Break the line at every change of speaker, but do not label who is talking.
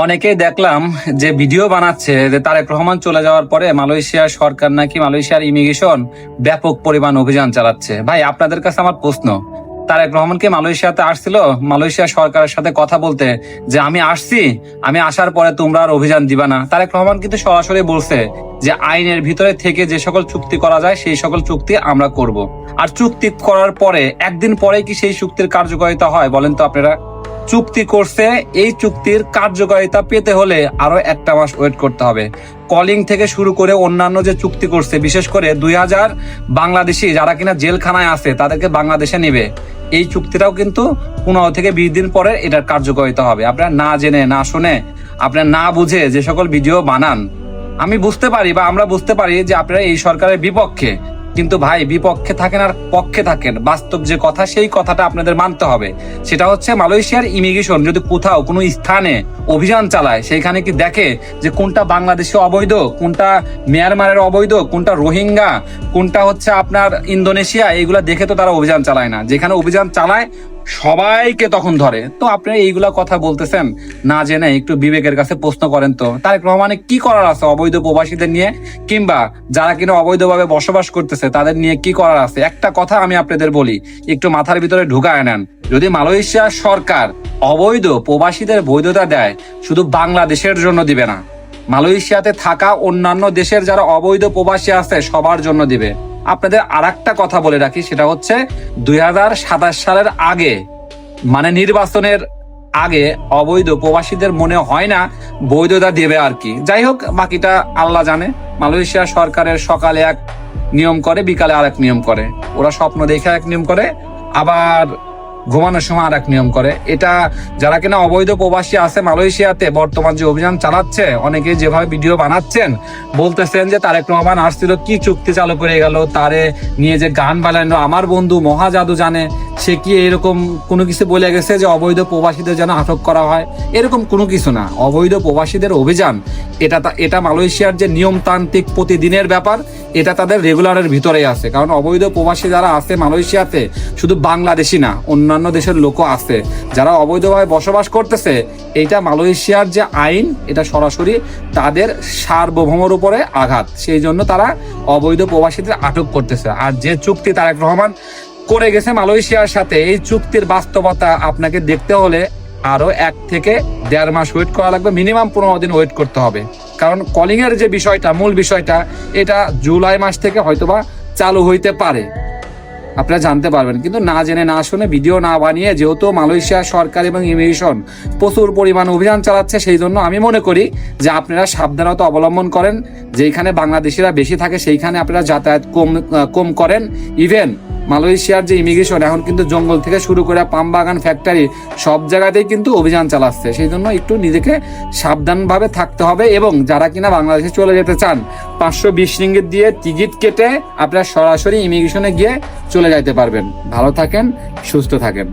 অনেকেই দেখলাম যে ভিডিও বানাচ্ছে যে তারেক রহমান চলে যাওয়ার পরে মালয়েশিয়ার সরকার নাকি মালয়েশিয়ার ইমিগ্রেশন ব্যাপক পরিমাণ অভিযান চালাচ্ছে। ভাই, আপনাদের কাছে আমার প্রশ্ন, তারেক রহমানকে মালয়েশিয়াতে আসছিল মালয়েশিয়া সরকারের সাথে কথা বলতে যে আমি আসছি, আমি আসার পরে তোমরা আর অভিযান দিবা না? তারেক রহমান কিন্তু সরাসরি বলছে যে আইনের ভিতরে থেকে যে সকল চুক্তি করা যায় সেই সকল চুক্তি আমরা করব। আর চুক্তি করার পরে একদিন পরে কি সেই চুক্তির কার্যকারিতা হয় বলেন তো আপনারা? চুক্তি করছে, এই চুক্তির কার্যকারিতা পেতে হলে আরো একটা মাস ওয়েট করতে হবে। কলিং থেকে শুরু করে অন্যান্য যে চুক্তি করছে, বিশেষ করে 2000 বাংলাদেশি যারা কিনা জেলখানায় আছে তাদেরকে বাংলাদেশে নিবে, এই চুক্তিটাও কিন্তু 15 থেকে 20 দিন পরে এটার কার্যকারিতা হবে। আপনারা না জেনে না শুনে, আপনারা না বুঝে যে সকল ভিডিও বানান, আমি বুঝতে পারি বা আমরা বুঝতে পারি যে আপনারা এই সরকারের বিপক্ষে, কিন্তু ভাই বিপক্ষে থাকেন আর পক্ষে থাকেন, বাস্তব যে কথা সেই কথাটা আপনাদের মানতে হবে। সেটা হচ্ছে মালয়েশিয়ার ইমিগ্রেশন যদি কোথাও কোনো স্থানে অভিযান চালায়, সেইখানে কি দেখে যে কোনটা বাংলাদেশে অবৈধ, কোনটা মিয়ানমারের অবৈধ, কোনটা রোহিঙ্গা, কোনটা হচ্ছে আপনার ইন্দোনেশিয়া, এইগুলা দেখে তো তারা অভিযান চালায় না। যেখানে অভিযান চালায় সবাইকে তখন ধরে। তো আপনারা এইগুলা কথা বলতেছেন না জেনে, একটু বিবেকের কাছে প্রশ্ন করেন তো, তারেক রহমানের কি করার আছে অবৈধ প্রবাসীদের নিয়ে, কিংবা যারা কিনা অবৈধভাবে বসবাস করতেছে তাদের নিয়ে কি করার আছে? একটা কথা আমি আপনাদের বলি, একটু মাথার ভিতরে ঢুকায় নেন। যদি মালয়েশিয়া সরকার অবৈধ প্রবাসীদের বৈধতা দেয়, শুধু বাংলাদেশের জন্য দিবে না, মালয়েশিয়াতে থাকা অন্যান্য দেশের যারা অবৈধ প্রবাসী আছে সবার জন্য দিবে। আপনাদের আর একটা কথা বলে রাখি, সেটা হচ্ছে 2027 সালের আগে, মানে নির্বাচনের আগে অবৈধ প্রবাসীদের মনে হয় না বৈধতা দেবে আর কি। যাই হোক, বাকিটা আল্লাহ জানে। মালয়েশিয়া সরকারের সকালে এক নিয়ম করে, বিকালে আরেক নিয়ম করে। ওরা স্বপ্ন দেখে এক নিয়ম করে, আবার ঘুমানোর সময় আর এক নিয়ম করে। এটা যারা কিনা অবৈধ প্রবাসী আছে মালয়েশিয়াতে বর্তমান যে অভিযান চালাচ্ছে, অনেকে যেভাবে ভিডিও বানাচ্ছেন, বলতেছেন যে তারেক রহমান আসছিল কি চুক্তি চালু করে গেল, তারে নিয়ে যে গান বানানো আমার বন্ধু মহাজাদু জানে, সে কি এরকম কোনো কিছু বলে গেছে যে অবৈধ প্রবাসীদের যেন আটক করা হয়? এরকম কোনো কিছু না। অবৈধ প্রবাসীদের অভিযান এটা মালয়েশিয়ার যে নিয়মতান্ত্রিক প্রতিদিনের ব্যাপার, এটা তাদের রেগুলারের ভিতরেই আছে। কারণ অবৈধ প্রবাসী যারা আছে মালয়েশিয়াতে, শুধু বাংলাদেশি না, অন্যান্য দেশের লোকও আছে যারা অবৈধভাবে বসবাস করতেছে। এইটা মালয়েশিয়ার যে আইন, এটা সরাসরি তাদের সার্বভৌমের উপরে আঘাত। সেই জন্য তারা অবৈধ প্রবাসীদের আটক করতেছে। আর যে চুক্তি তারেক রহমান করে গেছে মালয়েশিয়ার সাথে, এই চুক্তির বাস্তবতা আপনাকে দেখতে হলে আরো 1 থেকে 1.5 মাস ওয়েট করা লাগবে, মিনিমাম 15 দিন ওয়েট করতে হবে। কারণ কলিং এর যে বিষয়টা, মূল বিষয়টা, এটা জুলাই মাস থেকে হয়তোবা চালু হইতে পারে, আপনারা জানতে পারবেন। কিন্তু না জেনে না শুনে, ভিডিও না বানিয়ে, যেহেতু মালয়েশিয়া সরকার এবং ইমিগ্রেশন প্রচুর পরিমাণ অভিযান চালাচ্ছে, সেই জন্য আমি মনে করি যে আপনারা সাবধানতা অবলম্বন করেন। যেখানে বাংলাদেশিরা বেশি থাকে সেইখানে আপনারা যাতায়াত কম করেন। ইভেন মালয়েশিয়ার যে ইমিগ্রেশন এখন কিন্তু জঙ্গল থেকে শুরু করে পাম বাগান, ফ্যাক্টরি, সব জায়গাতেই কিন্তু অভিযান চালাচ্ছে। সেই জন্য একটু নিজেকে সাবধানভাবে থাকতে হবে। এবং যারা কিনা বাংলাদেশে চলে যেতে চান, 520 রিঙ্গিত দিয়ে টিকিট কেটে আপনারা সরাসরি ইমিগ্রেশনে গিয়ে চলে যাইতে পারবেন। ভালো থাকেন, সুস্থ থাকেন।